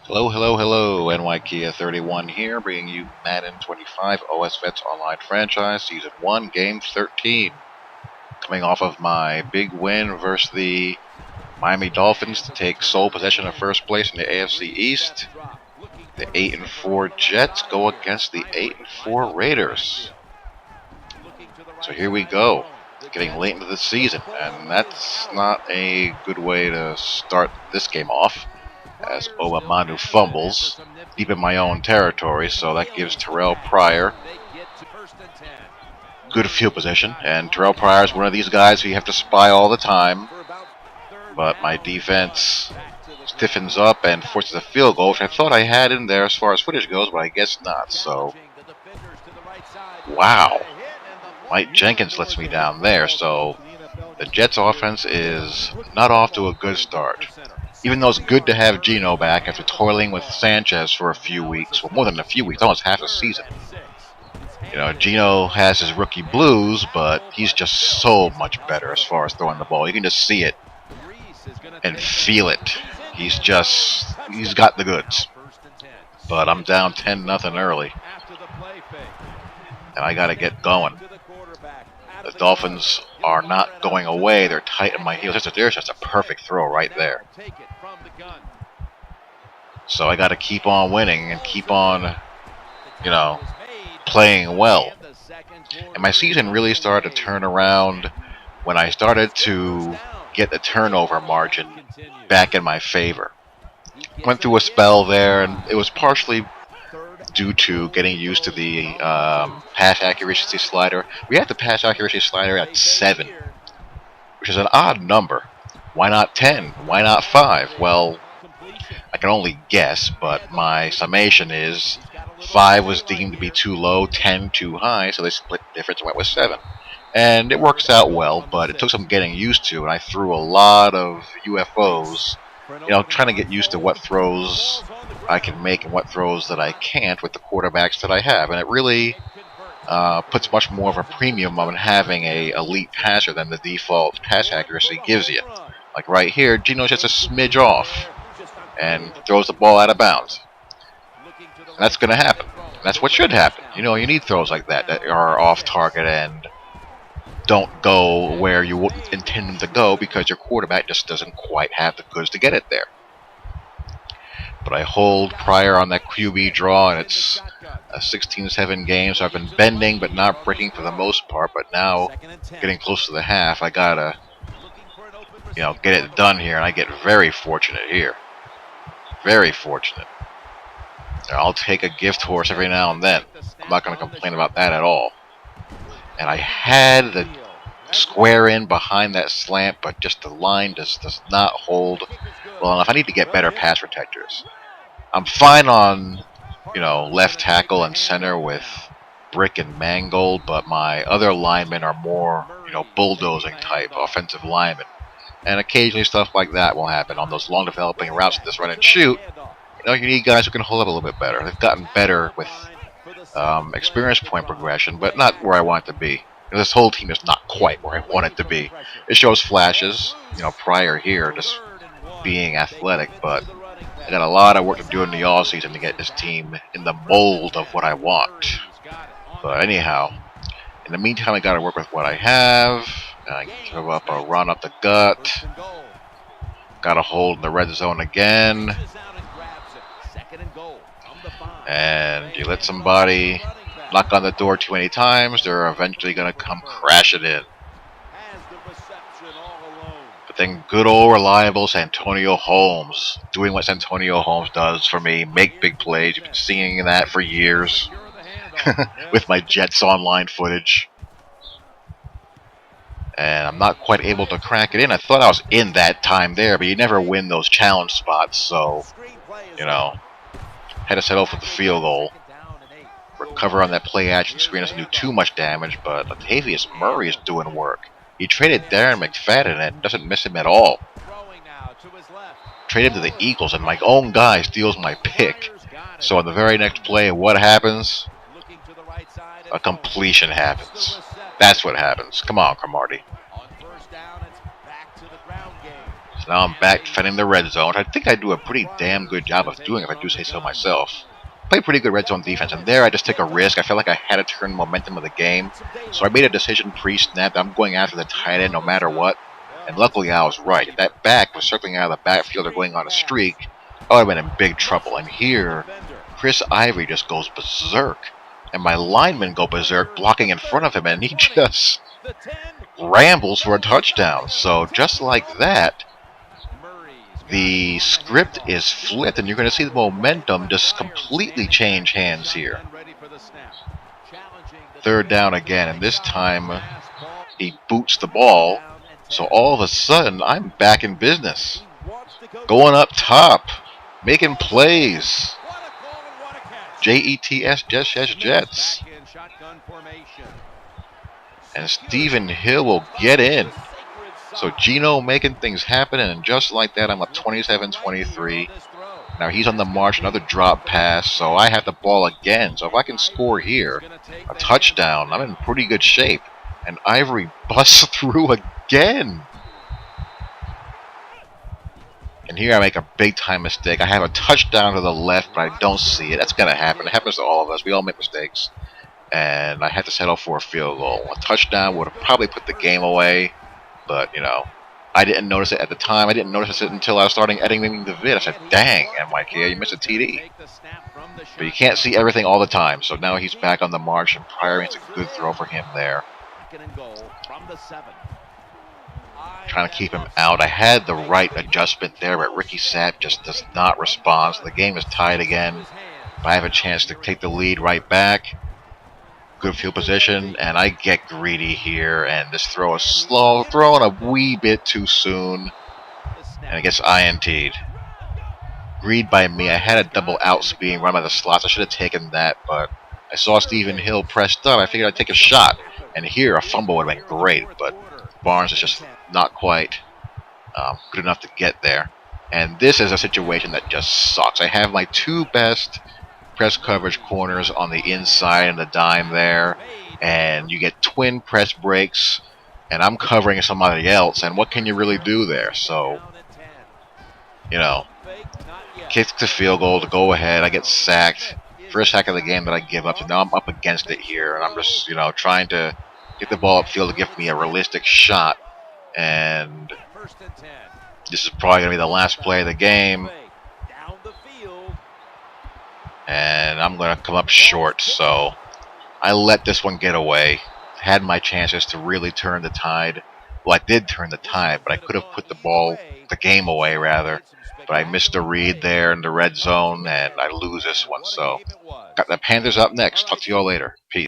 Hello, hello, hello, NYKia31 here, bringing you Madden 25 OS Vets Online Franchise, Season 1, Game 13. Coming off of my big win versus the Miami Dolphins to take sole possession of first place in the AFC East, the 8-4 Jets go against the 8-4 Raiders. So here we go, getting late into the season, and that's not a good way to start this game off, as Obamanu fumbles deep in my own territory, so that gives Terrell Pryor good field position. And Terrell Pryor is one of these guys who you have to spy all the time, but my defense stiffens up and forces a field goal, which I thought I had in there as far as footage goes, but I guess not. So, wow. Mike Jenkins lets me down there, so the Jets offense is not off to a good start. Even though it's good to have Geno back after toiling with Sanchez for a few weeks, well, more than a few weeks, almost half a season. You know, Geno has his rookie blues, but he's just so much better as far as throwing the ball. You can just see it and feel it. He's got the goods. But I'm down 10-0 early, and I got to get going. The Dolphins are not going away. They're tight on my heels. There's just a perfect throw right there. So I got to keep on winning and keep on, playing well. And my season really started to turn around when I started to get the turnover margin back in my favor. Went through a spell there, and it was partially due to getting used to the pass accuracy slider. We had the pass accuracy slider at 7, which is an odd number. Why not 10? Why not 5? Well, I can only guess, but my summation is 5 was deemed to be too low, 10 too high, so they split the difference and went with 7. And it works out well, but it took some getting used to, and I threw a lot of UFOs, trying to get used to what throws I can make and what throws that I can't with the quarterbacks that I have. And it really puts much more of a premium on having a elite passer than the default pass accuracy gives you. Like right here, Geno's just a smidge off and throws the ball out of bounds. And that's going to happen. That's what should happen. You need throws like that are off target and don't go where you wouldn't intend them to go because your quarterback just doesn't quite have the goods to get it there. But I hold Pryor on that QB draw, and it's a 16-7 game, so I've been bending but not breaking for the most part. But now, getting close to the half, I gotta, get it done here, and I get very fortunate here. Very fortunate. I'll take a gift horse every now and then. I'm not going to complain about that at all. And I had the square in behind that slant, but just the line just does not hold well enough. I need to get better pass protectors. I'm fine on, left tackle and center with Brick and Mangold, but my other linemen are more, bulldozing type offensive linemen. And occasionally stuff like that will happen on those long developing routes, this run and shoot. You need guys who can hold up a little bit better. They've gotten better with experience point progression, but not where I want it to be. This whole team is not quite where I want it to be. It shows flashes, Pryor here just being athletic, but I got a lot of work to do in the offseason to get this team in the mold of what I want. But anyhow, in the meantime, I got to work with what I have. I give up a run up the gut. Got to hold in the red zone again. And you let somebody knock on the door too many times, they're eventually going to come crashing in. But then good old reliable Santonio Holmes, doing what Santonio Holmes does for me, make big plays. You've been seeing that for years with my Jets online footage. And I'm not quite able to crack it in. I thought I was in that time there, but you never win those challenge spots, so, had to settle for the field goal. Recover on that play action screen doesn't do too much damage, but Latavius Murray is doing work. He traded Darren McFadden and doesn't miss him at all. Traded to the Eagles, and my own guy steals my pick. So on the very next play, what happens? A completion happens. That's what happens. Come on, Cromartie. Now I'm back defending the red zone. I think I do a pretty damn good job of doing it, if I do say so myself. Play pretty good red zone defense, and there I just take a risk. I felt like I had to turn the momentum of the game, so I made a decision pre-snap that I'm going after the tight end no matter what, and luckily I was right. If that back was circling out of the backfield or going on a streak, I would have been in big trouble. And here, Chris Ivory just goes berserk, and my linemen go berserk blocking in front of him, and he just rambles for a touchdown. So just like that, the script is flipped, and you're going to see the momentum just completely change hands here. Third down again, and this time he boots the ball, so all of a sudden I'm back in business. Going up top, making plays. Jets, Jets. And Stephen Hill will get in. So Gino making things happen, and just like that, I'm up 27-23. Now he's on the march, another drop pass, so I have the ball again. So if I can score here, a touchdown, I'm in pretty good shape. And Ivory busts through again. And here I make a big-time mistake. I have a touchdown to the left, but I don't see it. That's going to happen. It happens to all of us. We all make mistakes. And I had to settle for a field goal. A touchdown would have probably put the game away. But, you know, I didn't notice it at the time. I didn't notice it until I was starting editing the vid. I said, dang, NYK, you missed a TD. But you can't see everything all the time. So now he's back on the march, and Pryor makes a good throw for him there. Trying to keep him out. I had the right adjustment there, but Ricky Sapp just does not respond. So the game is tied again. But I have a chance to take the lead right back. Good field position, and I get greedy here, and this throw is slow, throwing a wee bit too soon, and it gets INT'd. Greed by me. I had a double out being run by the slots. I should have taken that, but I saw Stephen Hill pressed up. I figured I'd take a shot, and here a fumble would have been great, but Barnes is just not quite good enough to get there. And this is a situation that just sucks. I have my two best press coverage corners on the inside and the dime there, and you get twin press breaks, and I'm covering somebody else, and what can you really do there? So, you know, kick the field goal to go ahead. I get sacked. First sack of the game that I give up, so now I'm up against it here, and I'm just, you know, trying to get the ball upfield to give me a realistic shot, and this is probably going to be the last play of the game. And I'm going to come up short, so I let this one get away. Had my chances to really turn the tide. Well, I did turn the tide, but I could have put the game away, rather. But I missed a read there in the red zone, and I lose this one. So, got the Panthers up next. Talk to you all later. Peace.